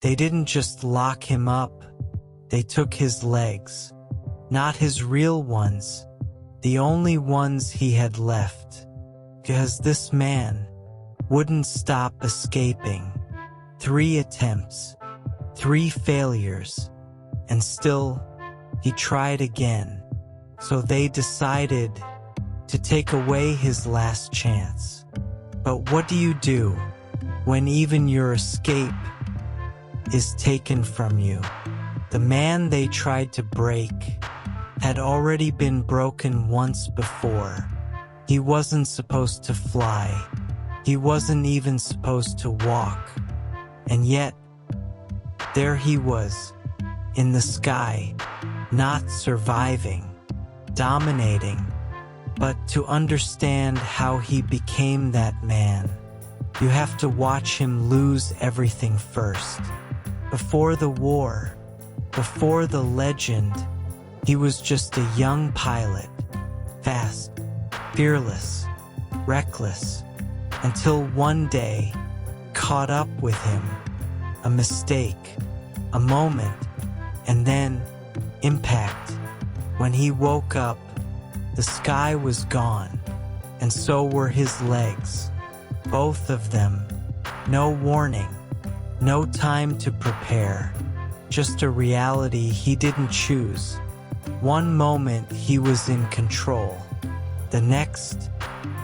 They didn't just lock him up, they took his legs. Not his real ones, the only ones he had left. Because this man wouldn't stop escaping. 3 attempts, 3 failures, and still he tried again. So they decided to take away his last chance. But what do you do when even your escape is taken from you? The man they tried to break had already been broken once before. He wasn't supposed to fly. He wasn't even supposed to walk. And yet, there he was, in the sky, not surviving, dominating. But to understand how he became that man, you have to watch him lose everything first. Before the war, before the legend, he was just a young pilot, fast, fearless, reckless, until one day caught up with him, a mistake, a moment, and then impact. When he woke up, the sky was gone, and so were his legs, both of them. No warning, no time to prepare, just a reality he didn't choose. One moment he was in control, the next,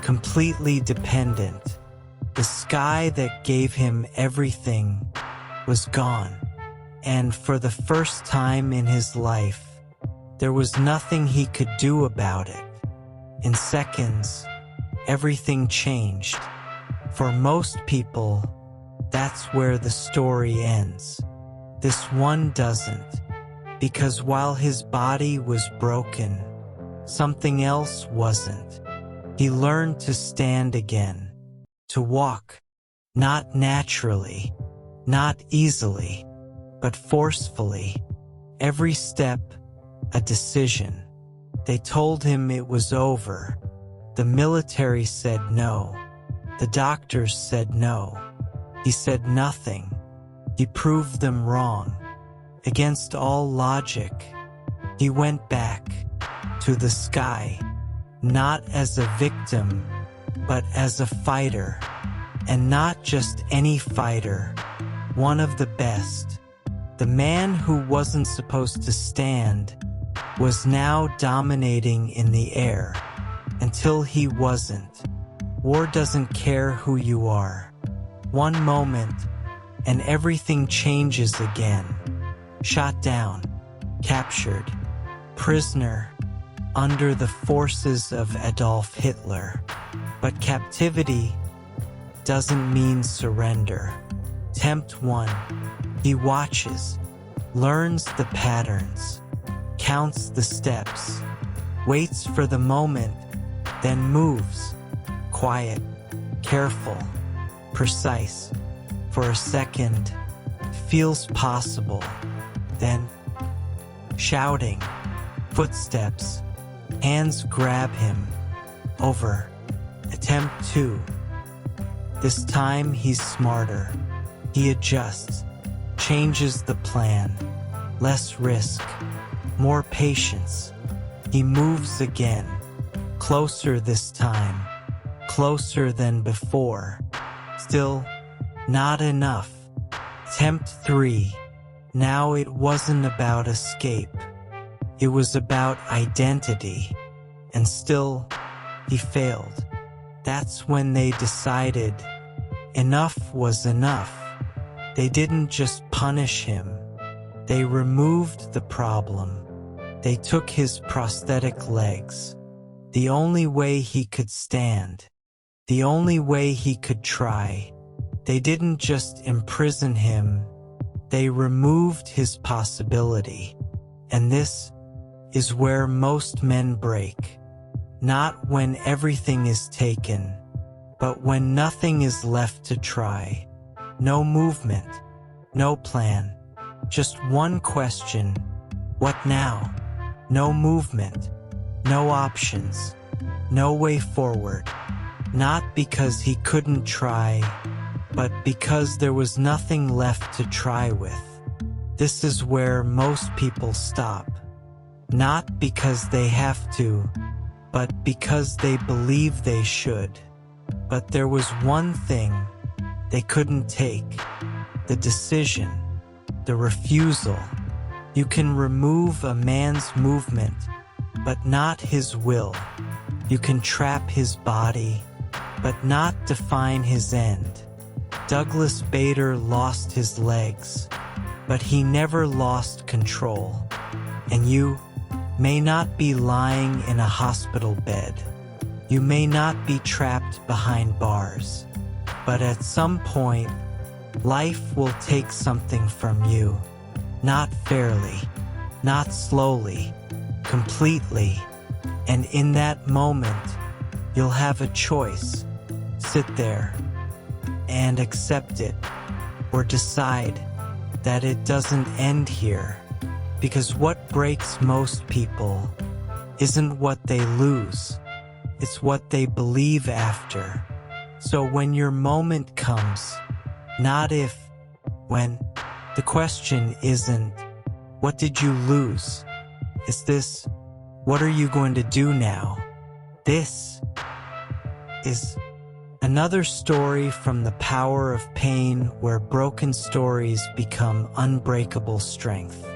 completely dependent. The sky that gave him everything was gone, and for the first time in his life, there was nothing he could do about it. In seconds, everything changed. For most people, that's where the story ends. This one doesn't, because while his body was broken, something else wasn't. He learned to stand again, to walk, not naturally, not easily, but forcefully. Every step, a decision. They told him it was over. The military said no. The doctors said no. He said nothing. He proved them wrong. Against all logic, he went back to the sky, not as a victim, but as a fighter. And not just any fighter, one of the best. The man who wasn't supposed to stand was now dominating in the air, until he wasn't. War doesn't care who you are. One moment, and everything changes again. Shot down, captured, prisoner, under the forces of Adolf Hitler. But captivity doesn't mean surrender. Tempt 1. He watches, learns the patterns, counts the steps, waits for the moment, then moves. Quiet, careful, precise. For a second, feels possible. Then, shouting, footsteps, hands grab him. Over. Attempt 2. This time he's smarter. He adjusts, changes the plan. Less risk, more patience. He moves again. Closer this time. Closer than before. Still, not enough. Attempt 3. Now it wasn't about escape. It was about identity. And still, he failed. That's when they decided enough was enough. They didn't just punish him. They removed the problem. They took his prosthetic legs. The only way he could stand. The only way he could try. They didn't just imprison him. They removed his possibility. And this is where most men break. Not when everything is taken, but when nothing is left to try. No movement, no plan, just one question: what now? No movement, no options, no way forward. Not because he couldn't try, but because there was nothing left to try with. This is where most people stop. Not because they have to, but because they believe they should. But there was one thing they couldn't take: the decision, the refusal. You can remove a man's movement, but not his will. You can trap his body, but not define his end. Douglas Bader lost his legs, but he never lost control. And you may not be lying in a hospital bed. You may not be trapped behind bars. But at some point, life will take something from you. Not fairly, not slowly, completely. And in that moment, you'll have a choice. Sit there and accept it, or decide that it doesn't end here. Because what breaks most people isn't what they lose, it's what they believe after. So when your moment comes, not if, when, the question isn't, what did you lose? It's this, what are you going to do now? This is another story from the power of pain, where broken stories become unbreakable strength.